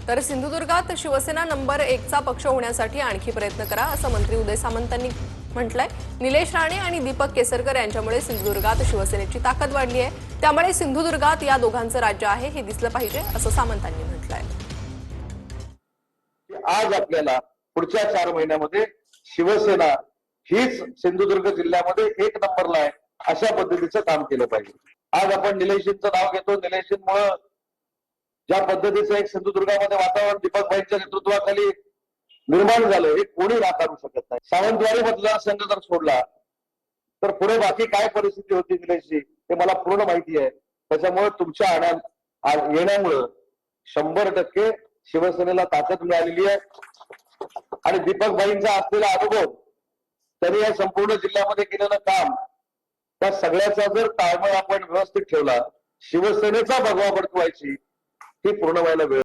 तर सिंधुदुर्गात शिवसेना नंबर 1चा पक्ष होण्यासाठी आणखी प्रयत्न करा असं मंत्री उदय सामंतांनी म्हटलंय। निलेश राणे आणि दीपक केसरकर यांच्यामुळे सिंधुदुर्गात शिवसेनेची ताकद वाढली आहे, त्यामुळे सिंधुदुर्गात या दोघांचं राज्य आहे हे दिसलं पाहिजे असं सामंतांनी म्हटलंय। आज आपल्याला पुढच्या 4 महिन्यामध्ये शिवसेना हीच सिंधुदुर्ग जिल्ह्यामध्ये 1 नंबरला आहे अशा पद्धतीचं काम केलं पाहिजे। आज आपण निलेशजींचं नाव घेतो। निलेशजींमुळे ज्या पद्धतीचं एक सिंधुदुर्गामध्ये वातावरण दीपक भाईंच्या नेतृत्वाखाली निर्माण झालं हे कोणी नाकारू शकत नाही। सावंतवाडी मतदारसंघ जर सोडला तर पुढे बाकी काय परिस्थिती होती निलेशजी हे मला पूर्ण माहिती आहे। त्याच्यामुळे तुमच्या येण्यामुळे 100% शिवसेनेला ताकद मिळालेली आहे आणि दीपक भाईंचा असलेला अनुभव, त्यांनी या संपूर्ण जिल्ह्यामध्ये केलेलं काम, त्या सगळ्याचा जर ताळमेळ आपण व्यवस्थित ठेवला, शिवसेनेचा भगवा पटवायची ही पूर्ण व्हायला वेळ